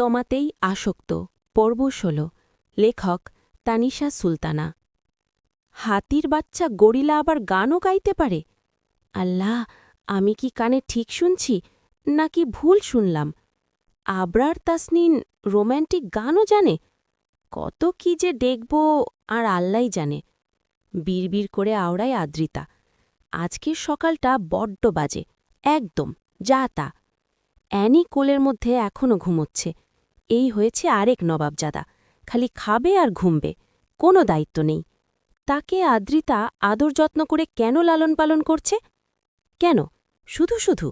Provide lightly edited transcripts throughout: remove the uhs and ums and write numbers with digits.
তোমাতেই আসক্ত পর্ব ১৬ লেখক তানিশা সুলতানা। হাতির বাচ্চা গরিলা আবার গানও গাইতে পারে? আল্লাহ, আমি কি কানে ঠিক শুনছি নাকি ভুল শুনলাম? আবরার তাসনিন রোম্যান্টিক গানও জানে? কত কি যে দেখব আর আল্লাই জানে। বিড়বিড় করে আওড়ায় আদ্রিতা। আজকের সকালটা বড্ড বাজে, একদম যা তা। অ্যানি কোলের মধ্যে এখনও ঘুমোচ্ছে। এই হয়েছে আরেক নবাবজাদা, খালি খাবে আর ঘুমবে, কোনো দায়িত্ব নেই। তাকে আদ্রিতা আদর যত্ন করে কেন লালন পালন করছে? কেন শুধু শুধু?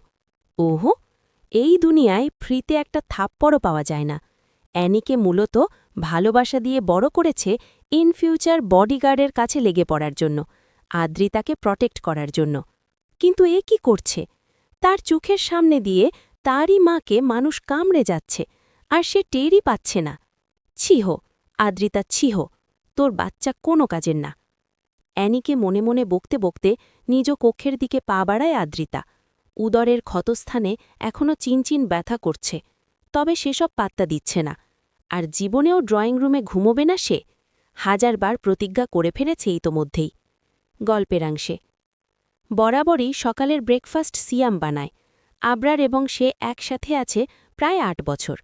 ওহো, এই দুনিয়ায় ফ্রিতে একটা থাপ্পড়ও পাওয়া যায় না। অ্যানিকে মূলত ভালোবাসা দিয়ে বড় করেছে ইন ফিউচার বডিগার্ডের কাছে লেগে পড়ার জন্য, আদ্রিতাকে প্রটেক্ট করার জন্য। কিন্তু এ কি করছে? তার চোখের সামনে দিয়ে তারই মাকে মানুষ কামড়ে যাচ্ছে, আর সে টেরই পাচ্ছে না। ছিহ আদ্রিতা, ছিহ, তোর বাচ্চা কোনো কাজের না। অ্যানিকে মনে মনে বকতে বকতে নিজ কক্ষের দিকে পা বাড়ায় আদ্রিতা। উদরের ক্ষতস্থানে এখনও চিনচিন ব্যথা করছে, তবে সেসব পাত্তা দিচ্ছে না। আর জীবনেও ড্রয়িং রুমে ঘুমোবে না সে। হাজারবার প্রতিজ্ঞা করে ফেলেছে ইতোমধ্যেই। গল্পেরাংশে বরাবরই সকালের ব্রেকফাস্ট সিয়াম বানায়। আবরার এবং সে একসাথে আছে প্রায় ৮ বছর।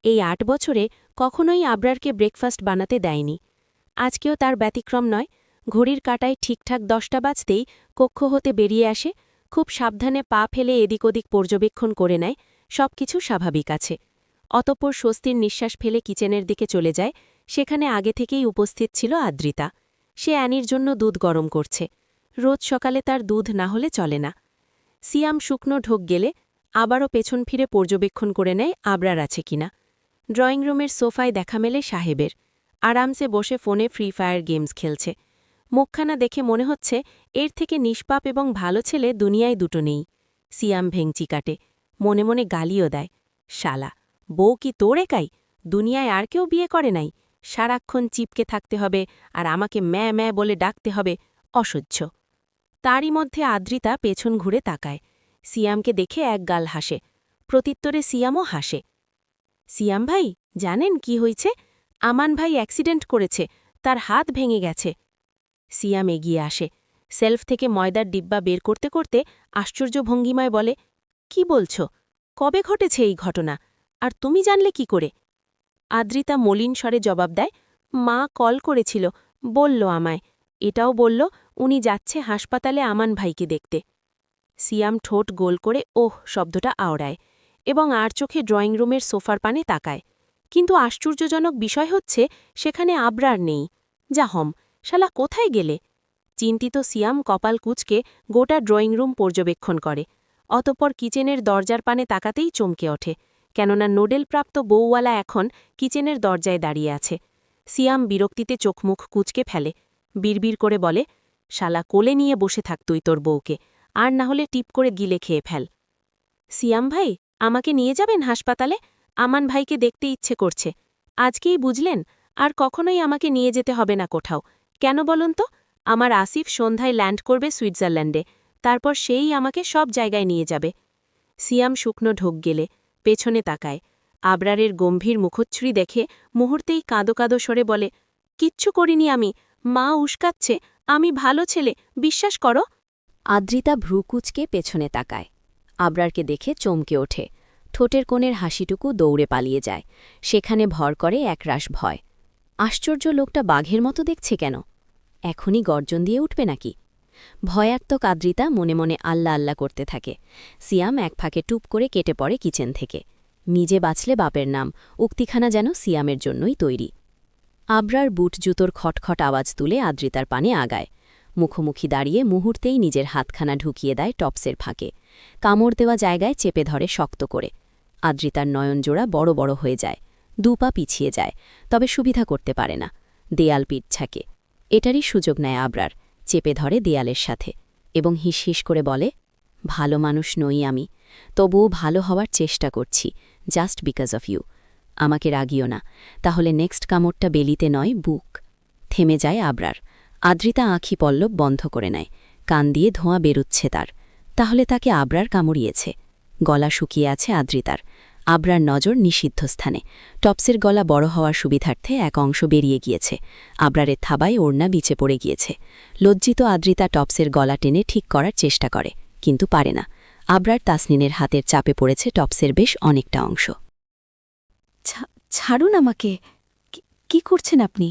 এই ৮ বছরে কখনোই আবরারকে ব্রেকফাস্ট বানাতে দেয়নি। আজকেও তার ব্যতিক্রম নয়। ঘড়ির কাঁটায় ঠিকঠাক ১০টা বাজতেই কক্ষ হতে বেরিয়ে আসে, খুব সাবধানে পা ফেলে এদিক ওদিক পর্যবেক্ষণ করে নেয়, সবকিছু স্বাভাবিক আছে। অতঃপর স্বস্তির নিঃশ্বাস ফেলে কিচেনের দিকে চলে যায়। সেখানে আগে থেকেই উপস্থিত ছিল আদ্রিতা। সে অ্যানির জন্য দুধ গরম করছে। রোজ সকালে তার দুধ না হলে চলে না। সিয়াম শুকনো ঢোক গেলে আবারও পেছন ফিরে পর্যবেক্ষণ করে নেয় আবরার আছে কিনা। ড্রয়িং রুমের সোফায় দেখা মেলে সাহেবের। আরামসে বসে ফোনে ফ্রি ফায়ার গেমস খেলছে। মুখখানা দেখে মনে হচ্ছে এর থেকে নিষ্পাপ এবং ভালো ছেলে দুনিয়ায় দুটো নেই। সিয়াম ভেংচি কাটে, মনে মনে গালিও দেয়। শালা, বউ কি তোর একাই? দুনিয়ায় আর কেউ বিয়ে করে নাই? সারাক্ষণ চিপকে থাকতে হবে আর আমাকে ম্যা ম্যা বলে ডাকতে হবে, অসহ্য। তারই মধ্যে আদ্রিতা পেছন ঘুরে তাকায়। সিয়ামকে দেখে এক গাল হাসে। প্রত্যুত্তরে সিয়ামও হাসে। সিয়াম ভাই, জানেন কি হয়েছে? আমান ভাই অ্যাক্সিডেন্ট করেছে, তার হাত ভেঙে গেছে। সিয়াম এগিয়ে আসে। সেলফ থেকে ময়দার ডিব্বা বের করতে করতে আশ্চর্য ভঙ্গিমায় বলে, কি বলছ? কবে ঘটেছে এই ঘটনা? আর তুমি জানলে কি করে? আদ্রিতা মলিন স্বরে জবাব দেয়, মা কল করেছিল, বলল আমায়। এটাও বলল উনি যাচ্ছে হাসপাতালে আমান ভাইকে দেখতে। সিয়াম ঠোঁট গোল করে ওহ শব্দটা আওড়ায় এবং আর চোখে ড্রয়িং রুমের সোফার পানে তাকায়। কিন্তু আশ্চর্যজনক বিষয় হচ্ছে সেখানে আবরার নেই। যা হম, শালা কোথায় গেলে? চিন্তিত সিয়াম কপাল কুঁচকে গোটা ড্রয়িং রুম পর্যবেক্ষণ করে। অতঃপর কিচেনের দরজার পানে তাকাতেই চমকে ওঠে, কেননা নোডেলপ্রাপ্ত বউওয়ালা এখন কিচেনের দরজায় দাঁড়িয়ে আছে। সিয়াম বিরক্তিতে চোখমুখ কুঁচকে ফেলে, বিড়বিড় করে বলে, শালা কোলে নিয়ে বসে থাক তুই তোর বউকে, আর না হলে টিপ করে গিলে খেয়ে ফেল। সিয়াম ভাই, আমাকে নিয়ে যাবেন হাসপাতালে? আমান ভাইকে দেখতে ইচ্ছে করছে। আজকেই বুঝলেন, আর কখনোই আমাকে নিয়ে যেতে হবে না কোথাও। কেন বলুন তো? আমার আসিফ সন্ধ্যায় ল্যান্ড করবে সুইজারল্যান্ডে, তারপর সেই আমাকে সব জায়গায় নিয়ে যাবে। সিয়াম শুকনো ঢোক গেলে পেছনে তাকায়। আবরারের গম্ভীর মুখচ্ছুরি দেখে মুহূর্তেই কাঁদো কাঁদো সরে বলে, কিচ্ছু করিনি আমি, মা উস্কাচ্ছে, আমি ভালো ছেলে, বিশ্বাস করো। আদ্রিতা ভ্রুকুচকে পেছনে তাকায়। আবরারকে দেখে চমকে ওঠে। ঠোঁটের কোণের হাসিটুকু দৌড়ে পালিয়ে যায়। সেখানে ভর করে একরাশ ভয়। আশ্চর্য, লোকটা বাঘের মতো দেখছে কেন? এখনই গর্জন দিয়ে উঠবে নাকি? ভয়ার্তক আদ্রিতা মনে মনে আল্লাহ আল্লাহ করতে থাকে। সিয়াম এক ফাঁকে টুপ করে কেটে পড়ে কিচেন থেকে। নিজে বাঁচলে বাপের নাম উক্তিখানা যেন সিয়ামের জন্যই তৈরি। আবরার বুট জুতোর খটখট আওয়াজ তুলে আদ্রিতার পানে আগায়। মুখোমুখি দাঁড়িয়ে মুহূর্তেই নিজের হাতখানা ঢুকিয়ে দেয় টপসের ফাঁকে। কামড় দেওয়া জায়গায় চেপে ধরে শক্ত করে। আদ্রিতার নয়নজোড়া বড় বড় হয়ে যায়, দুপা পিছিয়ে যায়, তবে সুবিধা করতে পারে না। দেয়াল পিঠছাকে। এটারই সুযোগ নেয় আবরার, চেপে ধরে দেয়ালের সাথে এবং হিস হিস করে বলে, ভালো মানুষ নই আমি, তবুও ভালো হওয়ার চেষ্টা করছি, জাস্ট বিকজ অফ ইউ। আমাকে রাগিও না, তাহলে নেক্সট কামড়টা বেলিতে নয়, বুক। থেমে যায় আবরার। আদ্রিতা আঁখি পল্লব বন্ধ করে নেয়। কান দিয়ে ধোঁয়া বেরুচ্ছে তার। তাহলে তাকে আবরার কামড়িয়েছে। গলা শুকিয়ে আছে আদ্রিতার। আবরার নজর নিষিদ্ধ স্থানে। টপসের গলা বড় হওয়ার সুবিধার্থে এক অংশ বেরিয়ে গিয়েছে। আবরারের থাবায় ওড়না বিছে পড়ে গিয়েছে। লজ্জিত আদ্রিতা টপসের গলা টেনে ঠিক করার চেষ্টা করে, কিন্তু পারে না। আবরার তাসনিনের হাতের চাপে পড়েছে টপসের বেশ অনেকটা অংশ। ছাড়ুন আমাকে, কি করছেন আপনি?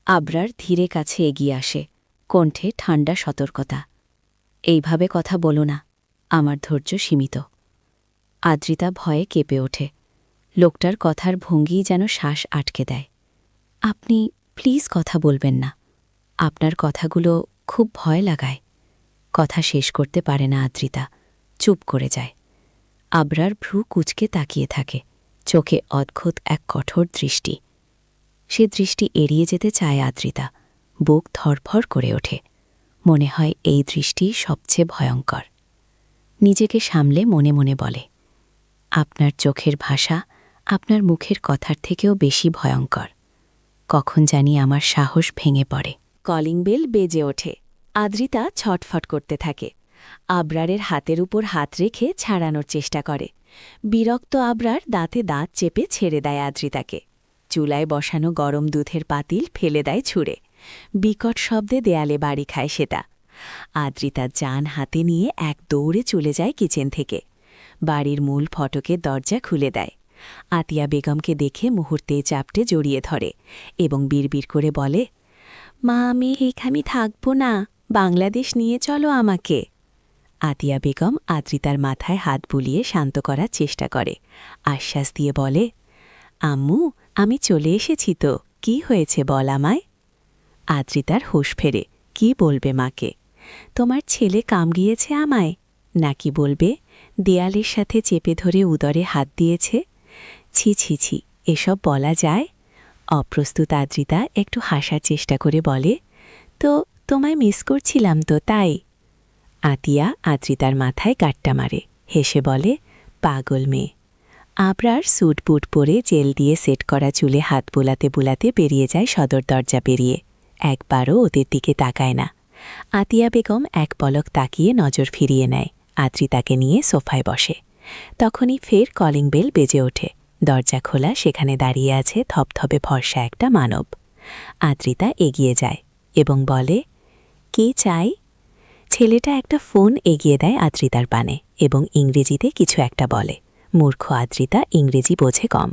আবরার ধীরে কাছে এগিয়ে আসে, কণ্ঠে ঠান্ডা সতর্কতা। এইভাবে কথা বলো না, আমার ধৈর্য সীমিত। আদ্রিতা ভয়ে কেঁপে ওঠে। লোকটার কথার ভঙ্গি যেন শ্বাস আটকে দেয়। আপনি প্লিজ কথা বলবেন না, আপনার কথাগুলো খুব ভয় লাগায়। কথা শেষ করতে পারে না আদ্রিতা, চুপ করে যায়। আবরার ভ্রু কুঁচকে তাকিয়ে থাকে, চোখে অদ্ভুত এক কঠোর দৃষ্টি। সে দৃষ্টি এড়িয়ে যেতে চায় আদ্রিতা, বুক ধরফর করে ওঠে। মনে হয় এই দৃষ্টি সবচেয়ে ভয়ঙ্কর। নিজেকে সামলে মনে মনে বলে, আপনার চোখের ভাষা আপনার মুখের কথার থেকেও বেশি ভয়ঙ্কর। কখন জানি আমার সাহস ভেঙে পড়ে। কলিং বেল বেজে ওঠে। আদ্রিতা ছটফট করতে থাকে। আবরারের হাতের উপর হাত রেখে ছাড়ানোর চেষ্টা করে। বিরক্ত আবরার দাঁতে দাঁত চেপে ছেড়ে দেয় আদ্রিতাকে। চুলায় বসানো গরম দুধের পাতিল ফেলে দেয় ছুঁড়ে। বিকট শব্দে দেয়ালে বাড়ি খায় সেটা। আদ্রিতা জান হাতে নিয়ে এক দৌড়ে চলে যায় কিচেন থেকে। বাড়ির মূল ফটকের দরজা খুলে দেয়। আতিয়া বেগমকে দেখে মুহূর্তেই চাপটে জড়িয়ে ধরে এবং বিড়বিড় করে বলে, মা, আমি এখানে থাকব না, বাংলাদেশ নিয়ে চলো আমাকে। আতিয়া বেগম আদ্রিতার মাথায় হাত বুলিয়ে শান্ত করার চেষ্টা করে, আশ্বাস দিয়ে বলে, আম্মু, আমি চলে এসেছি তো, কি হয়েছে বল আমায়। আদ্রিতার হুঁশ ফেরে, কি বলবে মাকে? তোমার ছেলে কামড়িয়েছে আমায়? নাকি বলবে দেয়ালের সাথে চেপে ধরে উদরে হাত দিয়েছে? ছি ছি ছি, এসব বলা যায়? অপ্রস্তুত আদ্রিতা একটু হাসার চেষ্টা করে বলে, তো তোমায় মিস করছিলাম তো, তাই। আতিয়া আদ্রিতার মাথায় গাট্টা মারে, হেসে বলে, পাগল মেয়ে। আবরার স্যুট বুট পরে জেল দিয়ে সেট করা চুলে হাত বুলাতে বুলাতে বেরিয়ে যায় সদর দরজা পেরিয়ে। একবারও ওদের দিকে তাকায় না। আতিয়া বেগম এক পলক তাকিয়ে নজর ফিরিয়ে নেয়। আদ্রিতাকে নিয়ে সোফায় বসে। তখনই ফের কলিং বেল বেজে ওঠে। দরজা খোলা, সেখানে দাঁড়িয়ে আছে থপথপে ভরসা একটা মানব। আদ্রিতা এগিয়ে যায় এবং বলে, কে চাই? ছেলেটা একটা ফোন এগিয়ে দেয় আদ্রিতার পানে এবং ইংরেজিতে কিছু একটা বলে। মূর্খ আদ্রিতা ইংরেজি বোঝে কম,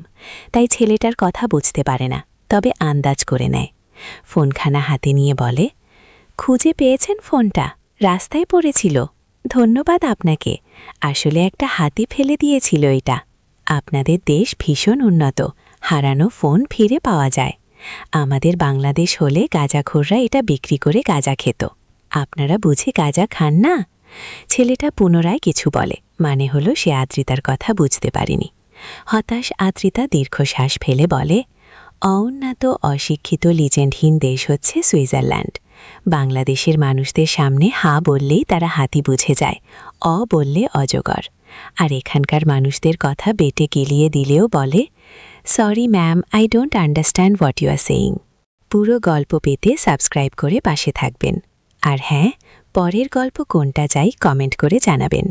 তাই ছেলেটার কথা বুঝতে পারে না, তবে আন্দাজ করে নেয়। ফোনখানা হাতে নিয়ে বলে, খুঁজে পেয়েছেন ফোনটা? রাস্তায় পড়েছিল। ধন্যবাদ আপনাকে, আসলে একটা হাতি ফেলে দিয়েছিল এটা। আপনাদের দেশ ভীষণ উন্নত, হারানো ফোন ফিরে পাওয়া যায়। আমাদের বাংলাদেশ হলে গাঁজাখোররা এটা বিক্রি করে গাঁজা খেত। আপনারা বুঝি গাঁজা খান না? ছেলেটা পুনরায় কিছু বলে, মানে হলো সে আদ্রিতার কথা বুঝতে পারেনি। হতাশ আদ্রিতা দীর্ঘশ্বাস ফেলে বলে, অউন্নত অশিক্ষিত লিজেন্ডহীন দেশ হচ্ছে সুইজারল্যান্ড। বাংলাদেশের মানুষদের সামনে হা বললেই তারা হাতি বুঝে যায়, অ বললে অজগর। আর এখানকার মানুষদের কথা বেটে গিলিয়ে দিলেও বলে, sorry ma'am, I don't understand what you are saying. পুরো গল্প পেতে সাবস্ক্রাইব করে পাশে থাকবেন। আর হ্যাঁ, পরের গল্প কোনটা চাই কমেন্ট করে জানাবেন।